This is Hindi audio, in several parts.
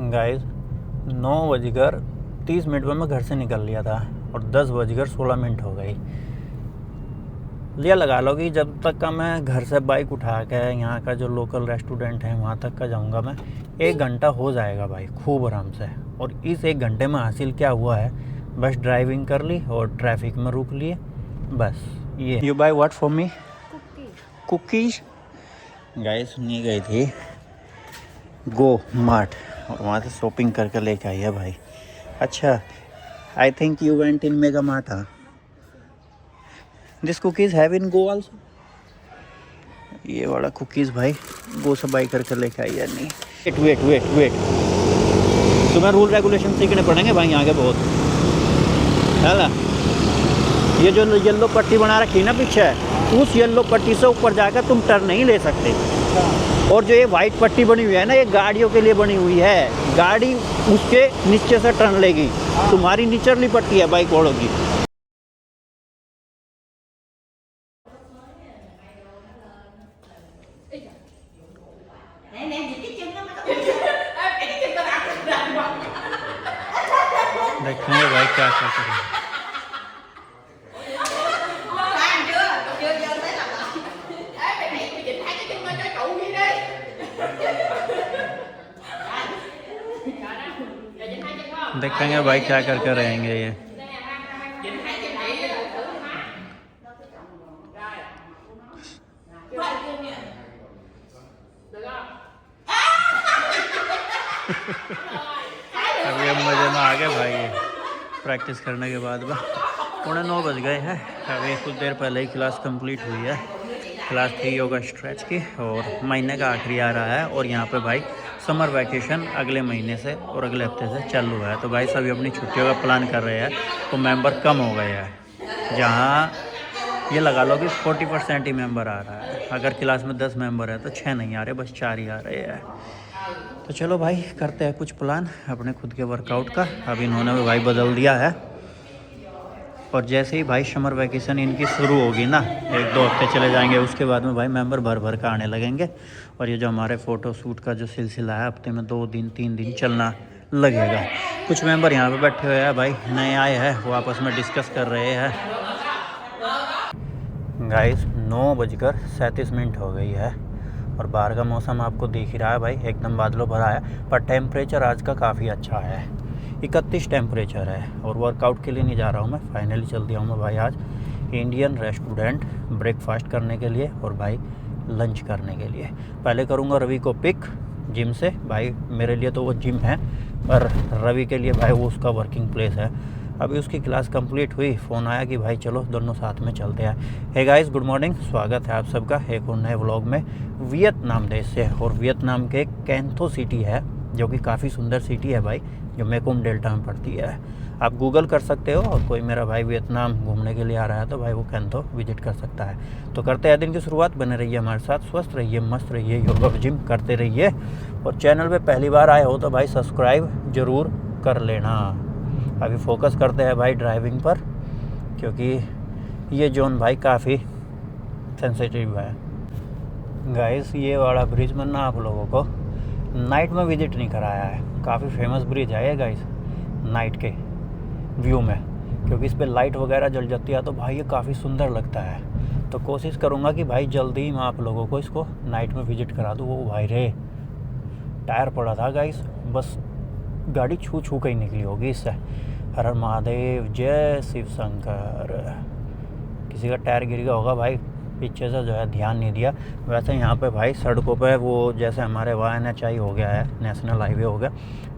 गाइस 9:30 में मैं घर से निकल लिया था और 10:16 हो गई। ये लगा लो कि जब तक का मैं घर से बाइक उठा के यहाँ का जो लोकल रेस्टोरेंट है वहाँ तक का जाऊँगा मैं 1 घंटा हो जाएगा भाई, खूब आराम से। और इस 1 घंटे में हासिल क्या हुआ है, बस ड्राइविंग कर ली और ट्रैफिक में रुक लिए, बस ये। You by what for me? Cookies. Guys सुनिए, गई थी गो मार्ट और वहाँ से शॉपिंग करके लेके आई है भाई। अच्छा, I think you went in mega mart. This cookies have in go also. ये वाला कुकीज़ भाई गो से बाई करके लेके आई है। नहीं वेट, तुम्हें रूल रेगुलेशन सीखने पड़ेंगे भाई यहाँ के बहुत, है ना। ये जो येलो पट्टी बना रखी है ना पीछे, उस येलो पट्टी से ऊपर जाकर तुम टर्न नहीं ले सकते। और जो ये वाइट पट्टी बनी हुई है ना, ये गाड़ियों के लिए बनी हुई है। गाड़ी उसके नीचे से टर्न लेगी, तुम्हारी निचली पट्टी है बाइक वालों की। देखेंगे भाई क्या क्या करें। देखेंगे भाई क्या करके रहेंगे ये। अभी हम मजे में आ गए भाई, ये प्रैक्टिस करने के बाद 9:15 बज गए हैं। अभी कुछ देर पहले ही क्लास कंप्लीट हुई है। क्लास थी योगा स्ट्रेच की और महीने का आखिरी आ रहा है। और यहाँ पे भाई समर वैकेशन अगले महीने से और अगले हफ्ते से चालू है। तो भाई सभी अपनी छुट्टियों का प्लान कर रहे हैं, तो मेंबर कम हो गए हैं। जहाँ ये लगा लो कि 40% ही मेंबर आ रहा है। अगर क्लास में 10 मेंबर है तो 6 नहीं आ रहे, बस 4 ही आ रहे हैं। तो चलो भाई करते हैं कुछ प्लान अपने खुद के वर्कआउट का। अब इन्होंने भी भाई बदल दिया है। और जैसे ही भाई समर वैकेशन इनकी शुरू होगी ना, 1-2 हफ्ते चले जाएंगे, उसके बाद में भाई मेंबर भर भर का आने लगेंगे। और ये जो हमारे फ़ोटो शूट का जो सिलसिला है, हफ्ते में 2 दिन 3 दिन चलना लगेगा। कुछ मेंबर यहाँ पे बैठे हुए हैं भाई, नए आए हैं, वो आपस में डिस्कस कर रहे हैं। गाइस 9:37 हो गई है और बाहर का मौसम आपको दिख ही रहा है भाई, एकदम बादलों भरा है। पर टेम्परेचर आज का काफ़ी अच्छा है, 31 टेम्परेचर है। और वर्कआउट के लिए नहीं जा रहा हूँ मैं, फाइनली चल दिया हूँ मैं भाई आज इंडियन रेस्टोरेंट ब्रेकफास्ट करने के लिए और भाई लंच करने के लिए। पहले करूँगा रवि को पिक जिम से। भाई मेरे लिए तो वो जिम है, पर रवि के लिए भाई वो उसका वर्किंग प्लेस है। अभी उसकी क्लास कंप्लीट हुई, फ़ोन आया कि भाई चलो दोनों साथ में चलते हैं। हे गाइस, गुड मॉर्निंग, स्वागत है आप सबका एक और नए व्लॉग में वियतनाम देश से। और वियतनाम के कैंथो सिटी है, जो कि काफ़ी सुंदर सिटी है भाई, जो मेकोंग डेल्टा में पड़ती है। आप गूगल कर सकते हो, और कोई मेरा भाई वियतनाम घूमने के लिए आ रहा है तो भाई वो कैंथो विजिट कर सकता है। तो करते हैं दिन की शुरुआत, बने रहिए हमारे साथ, स्वस्थ रहिए, मस्त रहिए, योगा जिम करते रहिए। और चैनल पे पहली बार आए हो तो भाई सब्सक्राइब ज़रूर कर लेना। अभी फोकस करते हैं भाई ड्राइविंग पर, क्योंकि ये जोन भाई काफ़ी सेंसिटिव है। गाइस ये वाला ब्रिज में ना आप लोगों को नाइट में विजिट नहीं कराया है। काफ़ी फेमस ब्रिज है ये गाइस, नाइट के व्यू में, क्योंकि इस पर लाइट वगैरह जल जाती है तो भाई ये काफ़ी सुंदर लगता है। तो कोशिश करूँगा कि भाई जल्दी ही मैं आप लोगों को इसको नाइट में विजिट करा दूँ। वो भाई रे टायर पड़ा था गाइस, बस गाड़ी छू छू के ही निकली होगी इससे। हर हर महादेव, जय शिव शंकर। किसी का टायर गिर गया होगा भाई, पीछे से जो है ध्यान नहीं दिया। वैसे यहाँ पे भाई सड़कों पे वो जैसे हमारे वहाँ NHI हो गया है, नेशनल हाईवे हो गया,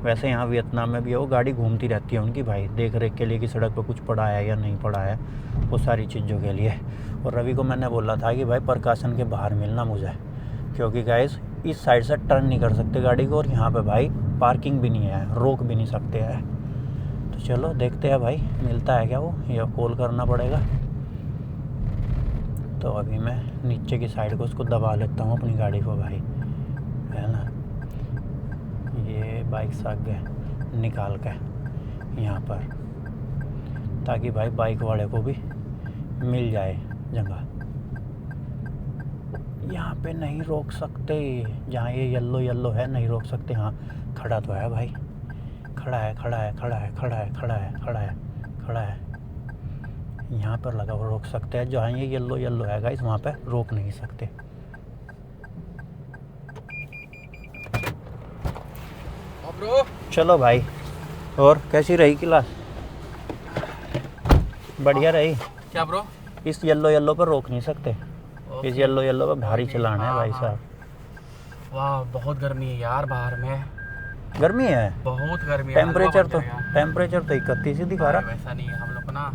वैसे यहाँ वियतनाम में भी वो गाड़ी घूमती रहती है उनकी भाई, देख रेख के लिए कि सड़क पर कुछ पड़ा है या नहीं पड़ा है, वो सारी चीज़ों के लिए। और रवि को मैंने बोला था कि भाई प्रकाशन के बाहर मिलना मुझे, क्योंकि गाइस इस साइड से टर्न नहीं कर सकते गाड़ी को, और यहाँ पे भाई पार्किंग भी नहीं है, रोक भी नहीं सकते हैं। तो चलो देखते हैं भाई मिलता है क्या वो, या कॉल करना पड़ेगा। तो अभी मैं नीचे की साइड को उसको दबा लेता हूँ अपनी गाड़ी को भाई, है ना। ये बाइक से आगे निकाल के यहाँ पर, ताकि भाई बाइक वाले को भी मिल जाए जगह। यहाँ पे नहीं रोक सकते, जहाँ ये येलो है नहीं रोक सकते। हाँ खड़ा तो है भाई, खड़ा है खड़ा है खड़ा है खड़ा है खड़ा है खड़ा है खड़ा है। यहाँ पर लगा हुआ रोक सकते हैं, जहाँ ये येलो येलो है गाइस वहाँ पे रोक नहीं सकते। ब्रो चलो भाई, और कैसी रही क्लास? बढ़िया रही। क्या ब्रो? इस येलो येलो पर रोक नहीं सकते, इस येलो येलो पर भारी चलाना है भाई साहब। वाह बहुत गर्मी है यार, बाहर में गर्मी है, बहुत गर्मी है। टेम्परेचर तो 31 ही दिखा रहा। वैसा नहीं है, हम लोग को ना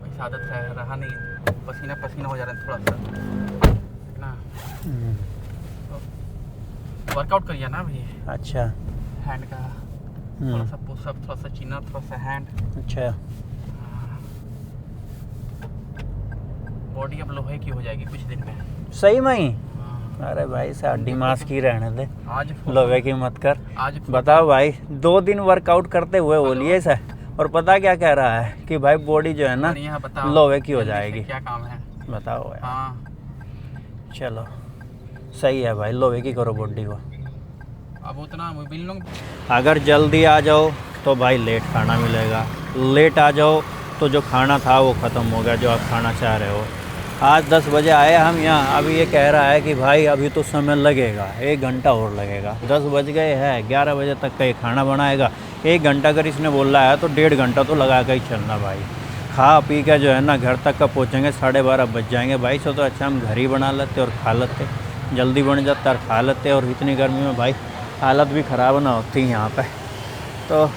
वैसा आदत रहा नहीं, पसीना पसीना हो जा रहा है थोड़ा सा ना। वर्कआउट करिए ना अभी। अच्छा, हैंड का थोड़ा सा पुशअप, थोड़ा सा चिन अप, थोड़ा सा हैंड। अच्छा, बॉडी अब लोहे की हो जाएगी कुछ दिन में। सही में ही? अरे भाई साडी मास की रहने दे, आज लोहे की मत कर। आज बताओ भाई, 2 दिन वर्कआउट करते हुए बोलिए सर, और पता क्या कह रहा है कि भाई बॉडी जो है ना लोहे की हो जाएगी। क्या काम है बताओ यार। हाँ चलो सही है भाई, लोहे की करो बॉडी को। अब उतना मोबाइल लोग अगर जल्दी आ जाओ तो भाई लेट खाना मिलेगा, लेट आ जाओ तो जो खाना था वो ख़त्म हो गया जो आप खाना चाह रहे हो। आज 10 बजे आए हम यहाँ, अभी ये कह रहा है कि भाई अभी तो समय लगेगा, 1 घंटा और लगेगा। 10 बज गए हैं, 11 बजे तक का ये खाना बनाएगा। 1 घंटा अगर इसने बोला है तो 1.5 घंटा तो लगा कर ही चलना भाई। खा पी के जो है ना घर तक का पहुँचेंगे 12:30 बज जाएंगे भाई। सो तो अच्छा हम घर ही बना लेते और खा लेते, जल्दी बन जाता और खा लेते। और इतनी गर्मी में भाई हालत भी ख़राब ना होती यहाँ पे। तो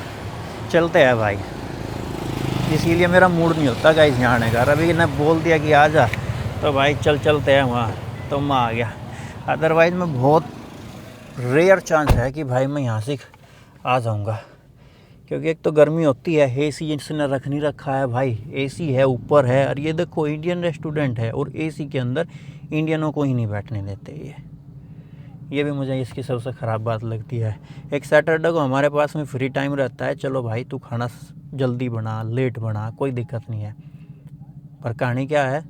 चलते हैं भाई, इसीलिए मेरा मूड नहीं होता गाइस यहाँ आने का। रवि ने बोल दिया कि आ जा, तो भाई चलते हैं वहाँ, तो मैं आ गया। अदरवाइज़ में बहुत रेयर चांस है कि भाई मैं यहाँ से आ जाऊँगा, क्योंकि एक तो गर्मी होती है, एसी इसने रख नहीं रखा है भाई, एसी है ऊपर है। और ये देखो इंडियन रेस्टोरेंट है और एसी के अंदर इंडियनों को ही नहीं बैठने देते। ये भी मुझे इसकी सबसे ख़राब बात लगती है। एक सैटरडे को हमारे पास में फ्री टाइम रहता है, चलो भाई तू खाना जल्दी बना, लेट बना, कोई दिक्कत नहीं है। पर कहानी क्या है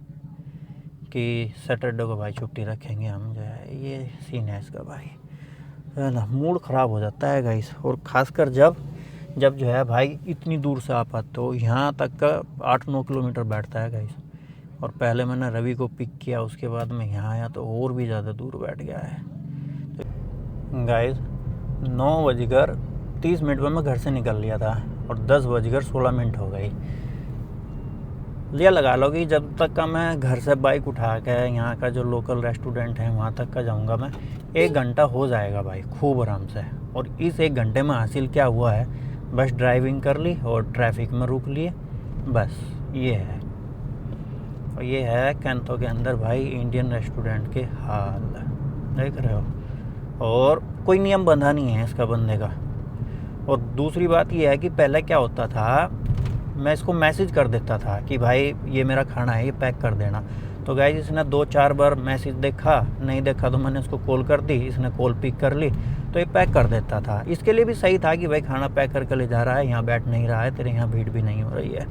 कि सैटरडे को भाई छुट्टी रखेंगे हम, जो है ये सीन है इसका भाई, है ना। मूड ख़राब हो जाता है गाइस, और ख़ासकर जब जो है भाई इतनी दूर से आप आते हो, यहाँ तक का 8-9 किलोमीटर बैठता है गाइस। और पहले मैंने रवि को पिक किया, उसके बाद मैं यहाँ आया तो और भी ज़्यादा दूर बैठ गया है गाइस। 9:30 में मैं घर से निकल लिया था और 10:16 हो गई। लिया लगा लो कि जब तक का मैं घर से बाइक उठा के यहाँ का जो लोकल रेस्टोरेंट है वहाँ तक का जाऊँगा मैं, 1 घंटा हो जाएगा भाई खूब आराम से। और इस 1 घंटे में हासिल क्या हुआ है, बस ड्राइविंग कर ली और ट्रैफिक में रुक लिए, बस ये है। और ये है कैंतो के अंदर भाई इंडियन रेस्टोरेंट के हाल, देख रहे हो। और कोई नियम बंधा नहीं है इसका बंदे का। और दूसरी बात ये है कि पहले क्या होता था, मैं इसको मैसेज कर देता था कि भाई ये मेरा खाना है, ये पैक कर देना। तो गाइस इसने 2-4 बार मैसेज देखा, नहीं देखा तो मैंने इसको कॉल कर दी, इसने कॉल पिक कर ली तो ये पैक कर देता था। इसके लिए भी सही था कि भाई खाना पैक करके ले जा रहा है, यहाँ बैठ नहीं रहा है, तेरे यहाँ भीड़ भी नहीं हो रही है।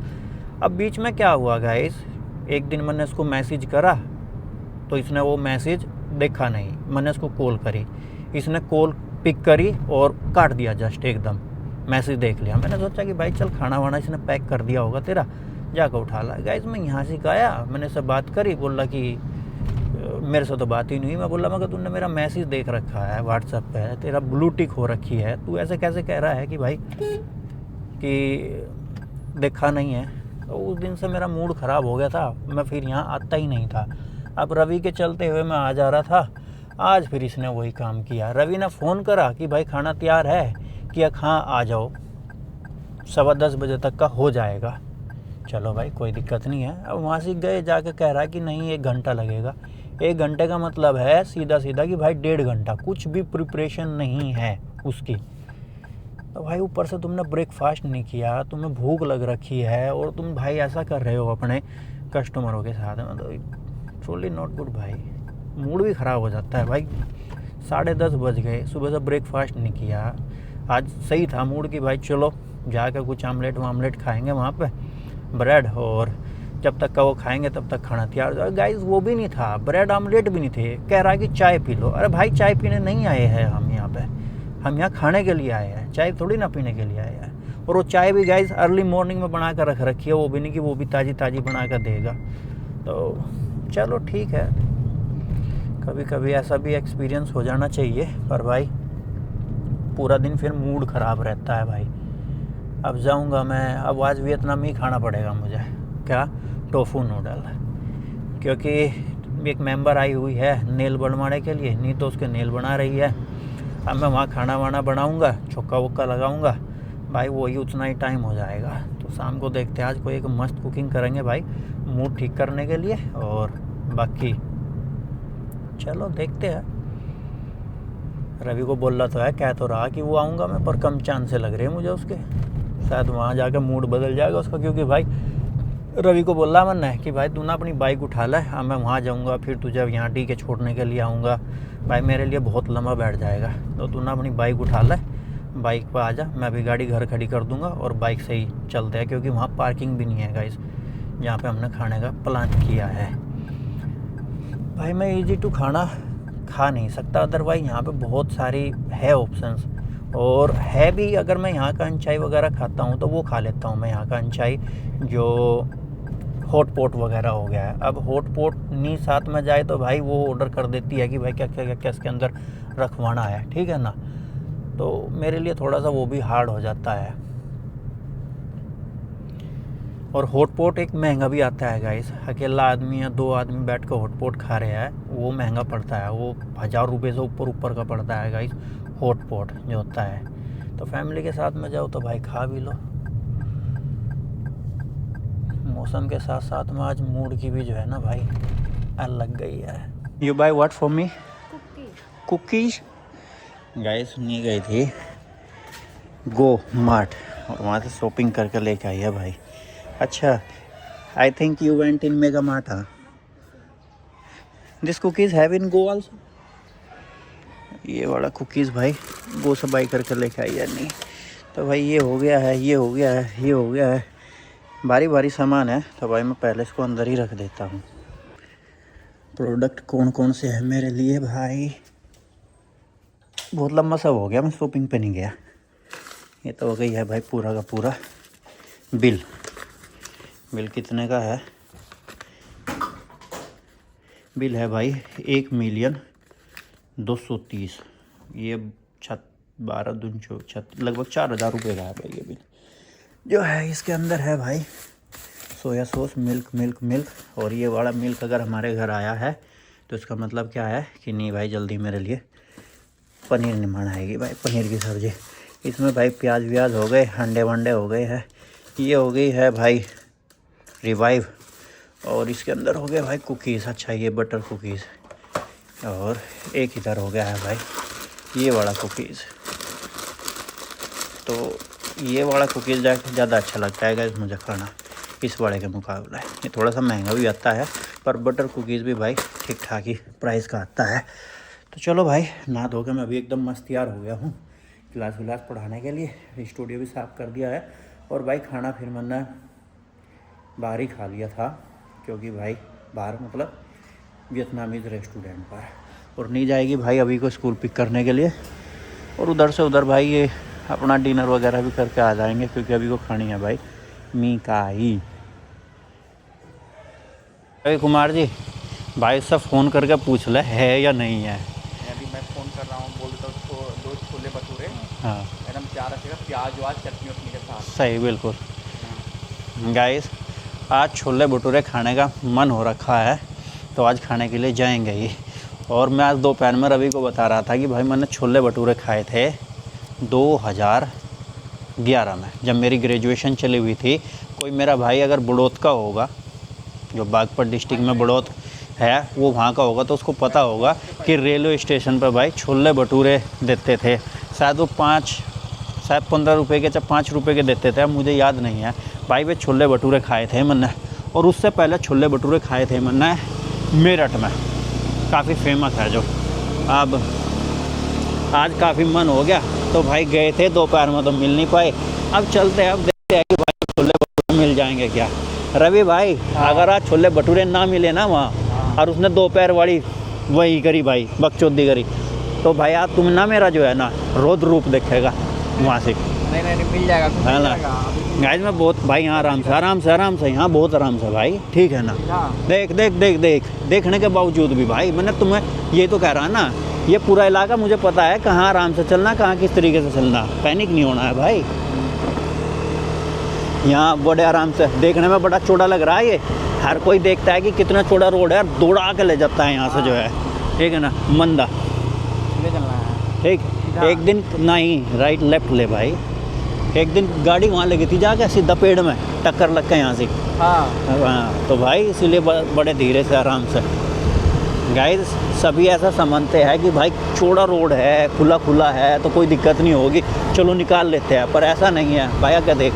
अब बीच में क्या हुआ गाइस, एक दिन मैंने इसको मैसेज करा तो इसने वो मैसेज देखा नहीं, मैंने इसको कॉल करी, इसने कॉल पिक करी और काट दिया जस्ट एकदम, मैसेज देख लिया। मैंने सोचा कि भाई चल खाना वाना इसने पैक कर दिया होगा तेरा, जाकर उठा ला। गाइस मैं यहाँ से गया, मैंने इससे बात करी, बोला कि मेरे से तो बात ही नहीं हुई। मैं बोला मगर तूने मेरा मैसेज देख रखा है व्हाट्सएप पे, तेरा ब्लू टिक हो रखी है, तू ऐसे कैसे कह रहा है कि भाई कि देखा नहीं है। तो उस दिन से मेरा मूड ख़राब हो गया था, मैं फिर यहाँ आता ही नहीं था। अब रवि के चलते हुए मैं आ जा रहा था, आज फिर इसने वही काम किया। रवि ने फ़ोन करा कि भाई खाना तैयार है, कि हाँ आ जाओ, 10:15 बजे तक का हो जाएगा। चलो भाई कोई दिक्कत नहीं है। अब वहाँ से गए, जाके कह रहा है कि नहीं 1 घंटा लगेगा। 1 घंटे का मतलब है सीधा सीधा कि भाई 1.5 घंटा, कुछ भी प्रिपरेशन नहीं है उसकी। तो भाई ऊपर से तुमने ब्रेकफास्ट नहीं किया, तुम्हें भूख लग रखी है और तुम भाई ऐसा कर रहे हो अपने कस्टमरों के साथ, मतलब ट्रूली नॉट गुड भाई। मूड भी ख़राब हो जाता है भाई। 10:30 बज गए, सुबह से ब्रेकफास्ट नहीं किया। आज सही था मूड कि भाई चलो जाकर कुछ आमलेट वामलेट खाएंगे वहाँ पे, ब्रेड, और जब तक का वो खाएंगे तब तक खाना तैयार हो जाएगा। गाइस वो भी नहीं था, ब्रेड आमलेट भी नहीं थे। कह रहा है कि चाय पी लो। अरे भाई चाय पीने नहीं आए हैं हम यहाँ पे, हम यहाँ खाने के लिए आए हैं, चाय थोड़ी ना पीने के लिए आए हैं। और वो चाय भी गाइस अर्ली मॉर्निंग में बना कर रख रखी है, वो भी नहीं कि वो भी ताज़ी ताज़ी बना कर देगा। तो चलो ठीक है, कभी कभी ऐसा भी एक्सपीरियंस हो जाना चाहिए। पर भाई पूरा दिन फिर मूड ख़राब रहता है भाई। अब जाऊंगा मैं, अब आज वियतनामी खाना पड़ेगा मुझे। क्या? टोफू नूडल, क्योंकि एक मेंबर आई हुई है नेल बनवाने के लिए, नहीं तो उसके नेल बना रही है। अब मैं वहाँ खाना वाना बनाऊंगा, छक्का वक्का लगाऊंगा भाई, वही उतना ही टाइम हो जाएगा। तो शाम को देखते हैं, आज कोई एक मस्त कुकिंग करेंगे भाई मूड ठीक करने के लिए। और बाकी चलो देखते हैं। रवि को बोल रहा तो है, कह तो रहा कि वो आऊँगा मैं, पर कम चांस से लग रहे हैं मुझे उसके। शायद वहाँ जाकर मूड बदल जाएगा उसका, क्योंकि भाई रवि को बोल रहा मन है कि भाई तू ना अपनी बाइक उठा ले, अब मैं वहाँ जाऊँगा, फिर तुझे यहाँ डी के छोड़ने के लिए आऊँगा भाई, मेरे लिए बहुत लंबा बैठ जाएगा। तो तू ना अपनी बाइक उठा ले, बाइक पर आ जा, मैं भी गाड़ी घर खड़ी कर दूँगा और बाइक से ही चलते हैं, क्योंकि वहाँ पार्किंग भी नहीं है गाइस जहाँ पे हमने खाने का प्लान किया है। भाई मैं ईजी टू खाना खा नहीं सकता, अदरवाइज यहाँ पे बहुत सारी है ऑप्शंस, और है भी। अगर मैं यहाँ का अंचाई वगैरह खाता हूँ तो वो खा लेता हूँ मैं यहाँ का अंचाई, जो हॉट पॉट वगैरह हो गया है। अब हॉट पॉट नहीं साथ में जाए तो भाई वो ऑर्डर कर देती है कि भाई क्या क्या क्या इसके अंदर रखवाना है, ठीक है ना। तो मेरे लिए थोड़ा सा वो भी हार्ड हो जाता है। और हॉट पॉट एक महंगा भी आता है गाइस, अकेला आदमी या 2 आदमी बैठ कर हॉट पॉट खा रहे हैं, वो महंगा पड़ता है, वो 1000 रुपये से ऊपर का पड़ता है गाइस हॉट पॉट जो होता है। तो फैमिली के साथ में जाओ तो भाई खा भी लो। मौसम के साथ साथ में आज मूड की भी जो है ना भाई अलग गई है। You by what for me? Cookies. Guys सुनिए गई थी गो मार्ट और वहाँ से शॉपिंग करके लेके आई है भाई। अच्छा, I think you went in mega mart. This cookies have in go also. ये वाला कुकीज़ भाई गो से बाई करके लेके आई है। नहीं तो भाई ये हो गया है, ये हो गया है, ये हो गया है, बारी बारी सामान है। तो भाई मैं पहले इसको अंदर ही रख देता हूँ। प्रोडक्ट कौन कौन से हैं मेरे लिए भाई? बहुत लंबा सा हो गया, मैं शॉपिंग पे नहीं गया। ये तो हो गई है भाई पूरा का पूरा बिल। बिल कितने का है? बिल है भाई 1,230,000। ये 12 दून 6 लगभग 4000 रुपये का है भाई ये बिल जो है। इसके अंदर है भाई सोया सॉस, मिल्क। और ये वाला मिल्क अगर हमारे घर आया है तो इसका मतलब क्या है कि नहीं भाई जल्दी मेरे लिए पनीर निर्माण आएगी भाई, पनीर की सब्ज़ी। इसमें भाई प्याज व्याज हो गए, अंडे वंडे हो गए हैं। ये हो गई है भाई रिवाइव। और इसके अंदर हो गया भाई कुकीज़। अच्छा ये बटर कुकीज़। और एक इधर हो गया है भाई ये वाला कुकीज़। तो ये वाला कुकीज़ ज़्यादा अच्छा लगता है गाइस मुझे खाना इस वाले के मुकाबले। ये थोड़ा सा महंगा भी आता है, पर बटर कुकीज़ भी भाई ठीक ठाक ही प्राइस का आता है। तो चलो भाई नहा धो के मैं अभी एकदम मस्त तैयार हो गया हूँ क्लास विलास पढ़ाने के लिए। स्टूडियो भी साफ़ कर दिया है। और भाई खाना फिर मैंने बाहर ही खा लिया था, क्योंकि भाई बाहर मतलब वियतनामीज़ रेस्टोरेंट पर। और नहीं जाएगी भाई अभी को स्कूल पिक करने के लिए, और उधर से उधर भाई ये अपना डिनर वगैरह भी करके आ जाएंगे, क्योंकि अभी को खानी है भाई मीकाई। अरे कुमार जी भाई सब फ़ोन करके पूछ ले है या नहीं है। अभी मैं फ़ोन कर रहा हूँ, बोल देता हूँ उसको 2 छोले भटूरे हाँ एकदम प्यार रखेगा, प्याज व्याज चटनी वटनी के साथ। सही बिल्कुल। गाइस आज छोले भटूरे खाने का मन हो रखा है, तो आज खाने के लिए जाएंगे ही। और मैं आज दोपहर में रवि को बता रहा था कि भाई मैंने छोले भटूरे खाए थे 2011 में, जब मेरी ग्रेजुएशन चली हुई थी। कोई मेरा भाई अगर बड़ौत का होगा, जो बागपत डिस्ट्रिक्ट में बड़ौत है, वो वहाँ का होगा, तो उसको पता होगा कि रेलवे स्टेशन पर भाई छोले भटूरे देते थे। शायद वो 15 रुपये के, चाहे 5 रुपये के देते थे, अब मुझे याद नहीं है भाई। वे छोले भटूरे खाए थे मैंने। और उससे पहले छोले भटूरे खाए थे मैंने मेरठ में, काफ़ी फेमस है जो। अब आज काफ़ी मन हो गया तो भाई गए थे, दोपहर में तो मिल नहीं पाए। अब चलते हैं, अब देखते हैं कि भाई छोले भटूरे मिल जाएंगे क्या। रवि भाई अगर आज छोले भटूरे ना मिले ना वहाँ, और उसने दोपहर वाली वही करी भाई बकचोदी करी, तो तो भाई आज तुम ना मेरा जो है ना रोद रूप देखेगा वहाँ से। नहीं मिल जाएगा, कुछ है मिल ना जाएगा अभी। गाइस मैं बहुत भाई यहाँ आराम से यहाँ बहुत आराम से भाई, ठीक है ना। हाँ। देखने के बावजूद भी भाई मैंने तुम्हें ये तो कह रहा ना, ये पूरा इलाका मुझे पता है कहाँ आराम से चलना, कहाँ किस तरीके से चलना, पैनिक नहीं होना है भाई। यहाँ बड़े आराम से, देखने में बड़ा चौड़ा लग रहा है ये, हर कोई देखता है कि कितना चौड़ा रोड है, दौड़ा के ले जाता है यहाँ से जो है, ठीक है ना। मंदा ले चलना है। ठीक, एक दिन नहीं राइट लेफ्ट ले भाई, एक दिन गाड़ी वहाँ लगी थी जाके सीधा पेड़ में टक्कर लग के यहाँ से। हाँ तो भाई इसीलिए बड़े धीरे से आराम से। गाइस सभी ऐसा समझते हैं कि भाई चौड़ा रोड है, खुला है तो कोई दिक्कत नहीं होगी, चलो निकाल लेते हैं, पर ऐसा नहीं है भाई। क्या देख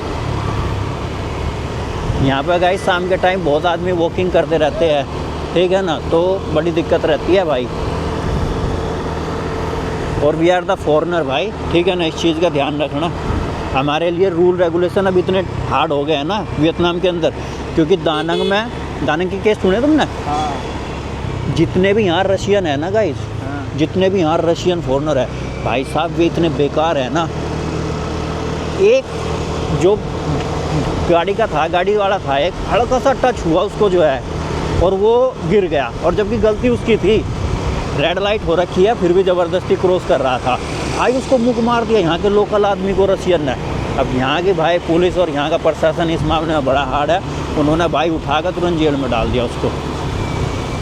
यहाँ पे गाइस शाम के टाइम बहुत आदमी वॉकिंग करते रहते हैं, ठीक है ना, तो बड़ी दिक्कत रहती है भाई। और वी आर द फॉरेनर भाई, ठीक है ना, इस चीज़ का ध्यान रखना। हमारे लिए रूल रेगुलेशन अब इतने हार्ड हो गए हैं ना वियतनाम के अंदर, क्योंकि दानंग की केस सुने तुमने? हाँ। जितने भी यहाँ रशियन है ना गाइस, हाँ। जितने भी यहाँ रशियन फॉरेनर है भाई साहब, वे इतने बेकार है ना। एक जो गाड़ी वाला था, एक हल्का सा टच हुआ उसको जो है और वो गिर गया, और जबकि गलती उसकी थी, रेड लाइट हो रखी है फिर भी ज़बरदस्ती क्रॉस कर रहा था भाई, उसको मुँह मार दिया यहाँ के लोकल आदमी को रशियन ने। अब यहाँ की भाई पुलिस और यहाँ का प्रशासन इस मामले में बड़ा हार्ड है, उन्होंने भाई उठाकर तुरंत जेल में डाल दिया उसको।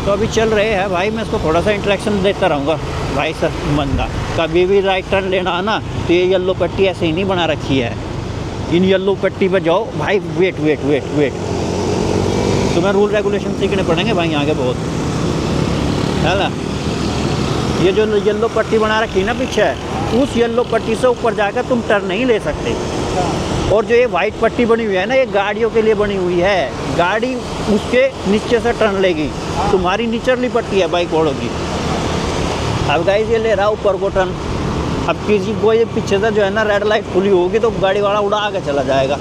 तो अभी चल रहे हैं भाई, मैं इसको थोड़ा सा इंटरेक्शन देता रहूँगा भाई। सर बंदा कभी भी राइट टर्न लेना है ना तो ये येलो पट्टी ऐसे ही नहीं बना रखी है, इन येलो पट्टी पर जाओ भाई। वेट तुम्हें रूल रेगुलेशन सीखने पड़ेंगे भाई यहाँ के बहुत, है ना। ये जो येलो पट्टी बना रखी है ना पीछे, उस येलो पट्टी से ऊपर जाकर तुम टर्न नहीं ले सकते। और जो ये वाइट पट्टी बनी हुई है ना, ये गाड़ियों के लिए बनी हुई है, गाड़ी उसके नीचे से टर्न लेगी, तुम्हारी निचली पट्टी है बाइक वालों की। अब गाइस ये ले रहा ऊपर को टर्न, अब किसी को ये पीछे से जो है ना रेड लाइट खुली होगी तो गाड़ी वाला उड़ा के चला जाएगा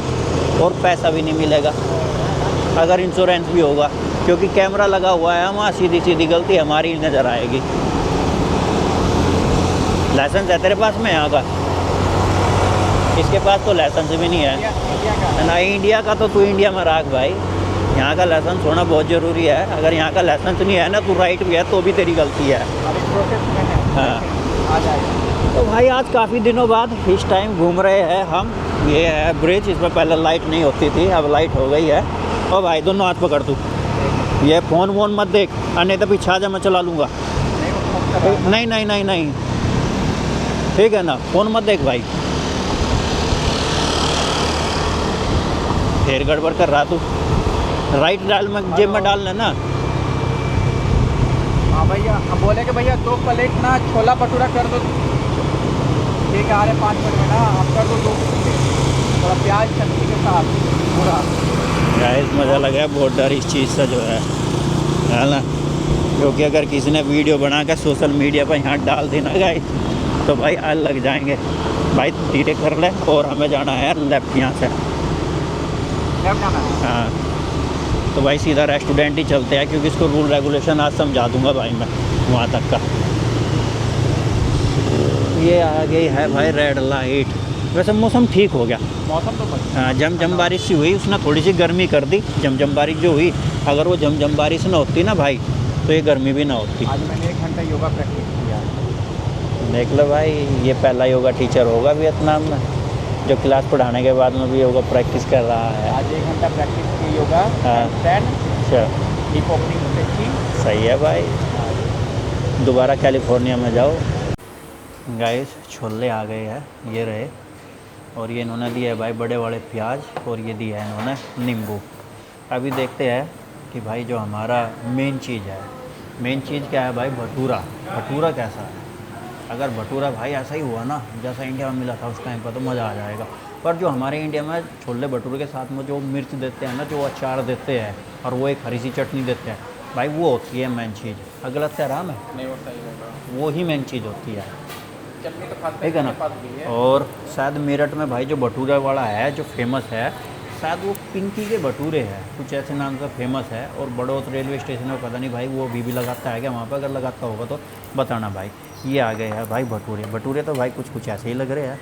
और पैसा भी नहीं मिलेगा, अगर इंश्योरेंस भी होगा, क्योंकि कैमरा लगा हुआ है वहाँ, सीधी गलती हमारी नज़र आएगी। लाइसेंस है तेरे पास में यहाँ का? इसके पास तो लाइसेंस भी नहीं है ना। इंडिया का तो तू इंडिया में रख भाई, यहाँ का लाइसेंस होना बहुत ज़रूरी है। अगर यहाँ का लाइसेंस नहीं है ना, तू राइट भी है तो भी तेरी गलती है। हाँ आ जाएगा। तो भाई आज काफ़ी दिनों बाद इस टाइम घूम रहे हैं हम। ये है ब्रिज, इसमें पहले लाइट नहीं होती थी, अब लाइट हो गई है। और भाई दोनों हाथ पकड़ तू, ये फ़ोन वोन मत देख, नहीं तो पीछे आ जा, मैं चला लूँगा। नहीं ठीक है ना, फ़ोन मत देख भाई। फिर गड़बड़ कर रहा तू, राइट डाल में जेब में डालना ना। हाँ भैया, अब बोले कि भैया 2 प्लेट ना छोला भटूरा कर दो। ठीक है, आ रहे 5 मिनट में ना, आप कर दो 2 थोड़ा प्याज चटनी के साथ पूरा। गाइस मज़ा लगा बहुत डर इस चीज़ से जो है ना, क्योंकि अगर किसी ने वीडियो बना कर सोशल मीडिया पर यहाँ डाल देना गाइस तो भाई आज लग जाएंगे भाई। धीरे कर ले, और हमें जाना है लेफ्ट यहाँ से। लेफ्ट जाना है? हाँ तो भाई सीधा रेस्टोरेंट ही चलते हैं, क्योंकि इसको रूल रेगुलेशन आज समझा दूंगा भाई मैं वहाँ तक का। ये आ गई है भाई रेड लाइट। वैसे मौसम ठीक हो गया, मौसम तो हाँ, जम बारिश सी हुई, उसने थोड़ी सी गर्मी कर दी। जम बारिश जो हुई, अगर वो जम बारिश ना होती ना भाई तो ये गर्मी भी ना होती। आज मैंने 1 घंटा योगा प्रैक्टिस किया। देख लो भाई, ये पहला योगा टीचर होगा वियतनाम में जो क्लास पढ़ाने के बाद में भी योगा प्रैक्टिस कर रहा है। आज 1 घंटा प्रैक्टिस की योगा। हाँ। अच्छा, हिप ओपनिंग स्ट्रेचिंग। सही है भाई, दोबारा कैलिफोर्निया में जाओ। गाइस छोले आ गए हैं, ये रहे, और ये इन्होंने दिया है भाई बड़े बड़े प्याज, और ये दिया है इन्होंने नींबू। अभी देखते हैं कि भाई जो हमारा मेन चीज़ है, मेन चीज़ क्या है भाई? भटूरा कैसा है। अगर भटूरा भाई ऐसा ही हुआ ना जैसा इंडिया में मिला था उस टाइम पर तो मज़ा आ जाएगा। पर जो हमारे इंडिया में छोले भटूरे के साथ में जो मिर्च देते हैं ना, जो अचार देते हैं, और वो एक हरी सी चटनी देते हैं भाई, वो होती है मेन चीज़। गलत से आराम है नहीं, वो सही होगा, वो ही मेन चीज़ होती है, चटनी तो खाते ठीक है ना। और शायद मेरठ में भाई जो भटूरा वाला है जो फेमस है, शायद वो पिंकी के भटूरे हैं, कुछ ऐसे नाम से फेमस है। और बड़ौत रेलवे स्टेशन में पता नहीं भाई वो अभी भी लगाता है क्या वहाँ पर? अगर लगाता होगा तो बताना भाई। ये आ गए हैं भाई भटूरे। भटूरे तो भाई कुछ कुछ ऐसे ही लग रहे हैं।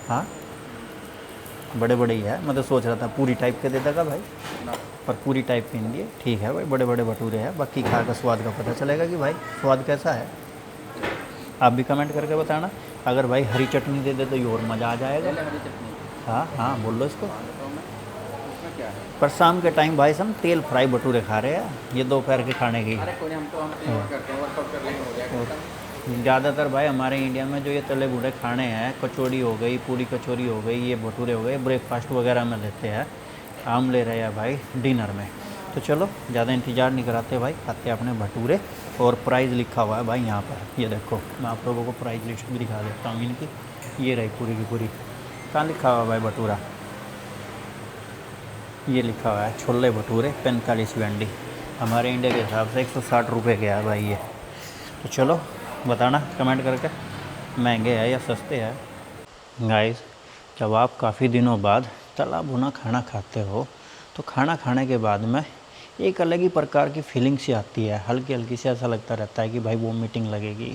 हाँ बड़े बड़े ही है, मैं तो सोच रहा था पूरी टाइप के दे देगा भाई, ना पर पूरी टाइप के नहीं दिए। ठीक है भाई, बड़े बड़े भटूरे हैं, बाकी खा का स्वाद का पता चलेगा कि भाई स्वाद कैसा है। आप भी कमेंट करके बताना। अगर भाई हरी चटनी दे दे तो ये और मज़ा आ जाएगा। ले हरी चटनी। हाँ हाँ बोल लो इसको। हाँ बताओ मैं, उसमें क्या है? पर शाम के टाइम भाई हम तेल फ्राई भटूरे खा रहे हैं, ये दोपहर के खाने की। अरे कोई नहीं, हम कहीं और करते हैं, वर्कआउट कर लेंगे, हो जाएगा खत्म। ज़्यादातर भाई हमारे इंडिया में जो ये तले भुने खाने हैं, कचौड़ी हो गई, पूरी कचौरी हो गई, ये भटूरे हो गए, ब्रेकफास्ट वगैरह में लेते हैं। हम ले रहे हैं भाई डिनर में। तो चलो ज़्यादा इंतज़ार नहीं कराते भाई, खाते हैं अपने भटूरे। और प्राइस लिखा हुआ है भाई यहाँ पर, ये देखो मैं आप लोगों को प्राइस लिस्ट भी दिखा देता हूँ इनकी। ये रही पूरी की पूरी। कहाँ लिखा हुआ है भाई भटूरा? ये लिखा हुआ है छोले भटूरे 45 वेंडी। हमारे इंडिया के हिसाब से 160 रुपये के है भाई ये। तो चलो बताना कमेंट करके महंगे है या सस्ते हैं। गाइस जब आप काफ़ी दिनों बाद तला भुना खाना खाते हो तो खाना खाने के बाद में एक अलग ही प्रकार की फीलिंग सी आती है, हल्की हल्की से ऐसा लगता रहता है कि भाई वो मीटिंग लगेगी।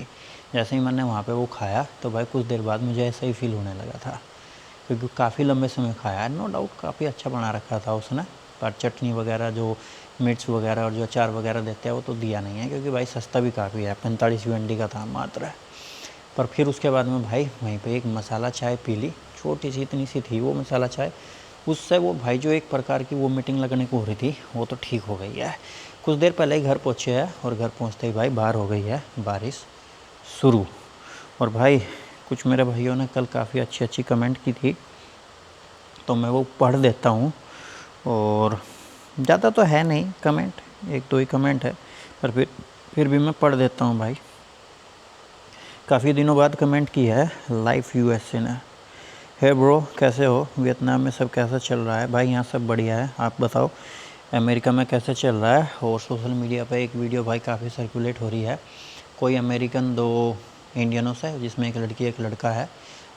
जैसे ही मैंने वहाँ पे वो खाया तो भाई कुछ देर बाद मुझे ऐसा ही फील होने लगा था, क्योंकि काफ़ी लंबे समय खाया है। नो डाउट काफ़ी अच्छा बना रखा था उसने, पर चटनी वगैरह जो मिर्च वगैरह और जो अचार वगैरह देते हैं वो तो दिया नहीं है, क्योंकि भाई सस्ता भी काफ़ी है, 45 वेंडी का था मात्र। पर फिर उसके बाद में भाई वहीं पे एक मसाला चाय पी ली, छोटी सी इतनी सी थी वो मसाला चाय। उससे वो भाई जो एक प्रकार की वो मीटिंग लगने को हो रही थी वो तो ठीक हो गई है। कुछ देर पहले ही घर पहुँचे हैं और घर पहुँचते ही भाई बाहर हो गई है बारिश शुरू। और भाई कुछ मेरे भाइयों ने कल काफ़ी अच्छी अच्छी कमेंट की थी, तो मैं वो पढ़ देता हूँ। और ज़्यादा तो है नहीं कमेंट, एक दो ही कमेंट है, पर फिर भी मैं पढ़ देता हूँ भाई। काफ़ी दिनों बाद कमेंट की है लाइफ यूएसए ने। हे ब्रो कैसे हो, वियतनाम में सब कैसा चल रहा है? भाई यहाँ सब बढ़िया है, आप बताओ अमेरिका में कैसे चल रहा है? और सोशल मीडिया पे एक वीडियो भाई काफ़ी सर्कुलेट हो रही है, कोई अमेरिकन दो इंडियनों से, जिसमें एक लड़की एक लड़का है,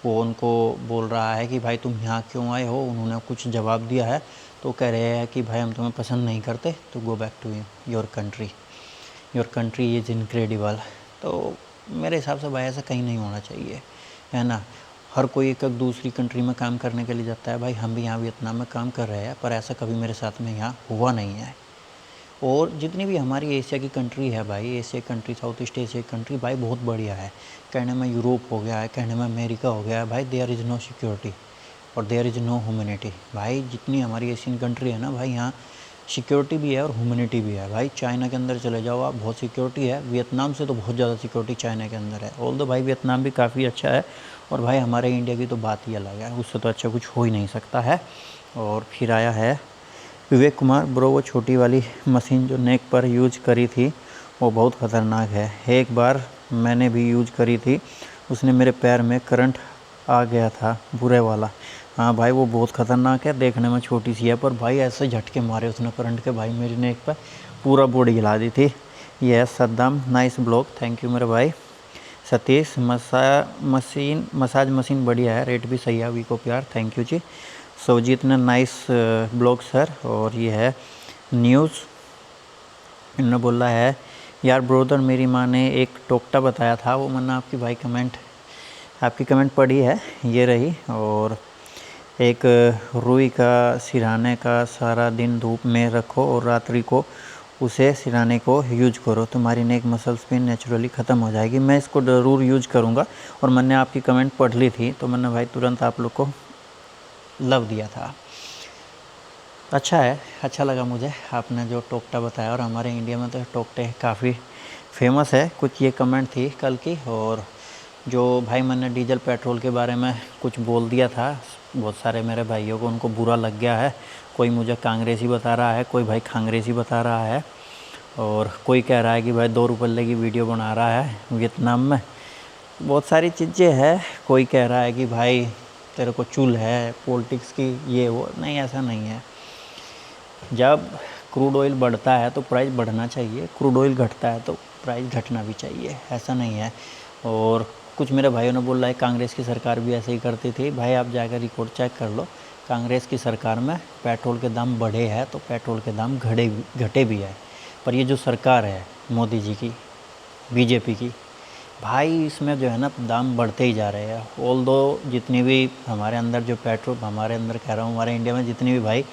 वो उनको बोल रहा है कि भाई तुम यहाँ क्यों आए हो। उन्होंने कुछ जवाब दिया है तो कह रहे हैं कि भाई हम तुम्हें पसंद नहीं करते, तो go back to your country is incredible. तो मेरे हिसाब से भाई ऐसा कहीं नहीं होना चाहिए, है ना। हर कोई एक दूसरी कंट्री में काम करने के लिए जाता है भाई, हम भी यहाँ वियतनाम में काम कर रहे हैं, पर ऐसा कभी मेरे साथ में यहाँ हुआ नहीं है। और जितनी भी हमारी एशिया की कंट्री है भाई, Asia country, south east Asia country भाई बहुत बढ़िया है। कहने में यूरोप हो गया है, कहने में अमेरिका हो गया है भाई, देयर इज़ नो सिक्योरिटी और देयर इज़ नो ह्यूमैनिटी। भाई जितनी हमारी एशियन कंट्री है ना भाई, यहाँ सिक्योरिटी भी है और ह्यूमैनिटी भी है। भाई चाइना के अंदर चले जाओ आप, बहुत सिक्योरिटी है, वियतनाम से तो बहुत ज़्यादा सिक्योरिटी चाइना के अंदर है। ऑल्दो भाई वियतनाम भी काफ़ी अच्छा है, और भाई हमारे इंडिया की तो बात ही अलग है, उससे तो अच्छा कुछ हो ही नहीं सकता है। और फिर आया है विवेक कुमार, ब्रो वो छोटी वाली मशीन जो नेक पर यूज करी थी वो बहुत ख़तरनाक है, एक बार मैंने भी यूज करी थी, उसने मेरे पैर में करंट आ गया था बुरे वाला। हाँ भाई वो बहुत ख़तरनाक है, देखने में छोटी सी है, पर भाई ऐसे झटके मारे उसने करंट के भाई, मेरी नेक पर पूरा बॉडी हिला दी थी। यह Saddam nice blog, thank you मेरे भाई। सतीश मसाज मशीन बढ़िया है, रेट भी सही है, वी को प्यार, थैंक यू जी। सौजीत ने नाइस ब्लॉग सर। और ये है न्यूज़, इन्होंने बोला है यार ब्रोदर मेरी माँ ने एक टोकटा बताया था, वो मैंने आपकी कमेंट पढ़ी है, ये रही। और एक रुई का सिराने का सारा दिन धूप में रखो और रात्रि को उसे सिराने को यूज करो, तुम्हारी नेक मसल्स भी नेचुरली ख़त्म हो जाएगी। मैं इसको ज़रूर यूज करूँगा। और मैंने आपकी कमेंट पढ़ ली थी तो मैंने भाई तुरंत आप लोग को लव दिया था। अच्छा है, अच्छा लगा मुझे आपने जो टोकटा बताया, और हमारे इंडिया में तो टोकटे काफ़ी फेमस है। कुछ ये कमेंट थी कल की। और जो भाई मैंने डीजल पेट्रोल के बारे में कुछ बोल दिया था, बहुत सारे मेरे भाइयों को उनको बुरा लग गया है। कोई मुझे कांग्रेसी बता रहा है, कोई भाई खांग्रेसी बता रहा है, और कोई कह रहा है कि भाई 2 रुपये की वीडियो बना रहा है वियतनाम में। बहुत सारी चीज़ें हैं। कोई कह रहा है कि भाई तेरे को चुल है पॉलिटिक्स की, ये वो, नहीं ऐसा नहीं है। जब क्रूड ऑयल बढ़ता है तो प्राइस बढ़ना चाहिए, क्रूड ऑयल घटता है तो प्राइस घटना भी चाहिए, ऐसा नहीं है। और कुछ मेरे भाइयों ने बोला है कांग्रेस की सरकार भी ऐसे ही करती थी। भाई आप जाकर रिकॉर्ड चेक कर लो, कांग्रेस की सरकार में पेट्रोल के दाम बढ़े हैं तो पेट्रोल के दाम घटे भी है। पर ये जो सरकार है मोदी जी की, बीजेपी की, भाई इसमें जो है ना दाम बढ़ते ही जा रहे हैं। ऑल दो जितनी भी हमारे अंदर जो पेट्रोल, हमारे अंदर कह रहा हूँ, हमारे इंडिया में जितनी भी भाई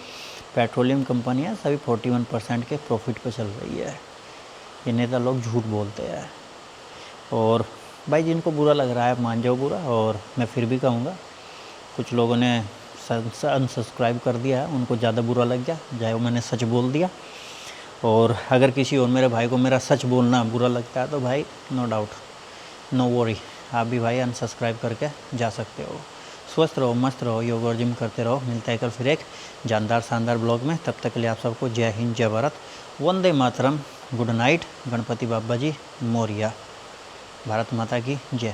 पेट्रोलियम कंपनियाँ सभी 41% के प्रॉफिट पे चल रही है। ये नेता लोग झूठ बोलते हैं। और भाई जिनको बुरा लग रहा है मान जाओ बुरा, और मैं फिर भी कहूँगा कुछ लोगों ने अनसब्सक्राइब कर दिया है, उनको ज़्यादा बुरा लग गया चाहे वो मैंने सच बोल दिया। और अगर किसी और मेरे भाई को मेरा सच बोलना बुरा लगता है तो भाई नो डाउट, नो वरी, आप भी भाई अनसब्सक्राइब करके जा सकते हो। स्वस्थ रहो, मस्त रहो, योग और जिम करते रहो। मिलता है कल फिर एक जानदार शानदार ब्लॉग में। तब तक के लिए आप सबको जय हिंद, जय भारत, वंदे मातरम, गुड नाइट, गणपति बाबा जी मोरिया, भारत माता की जय।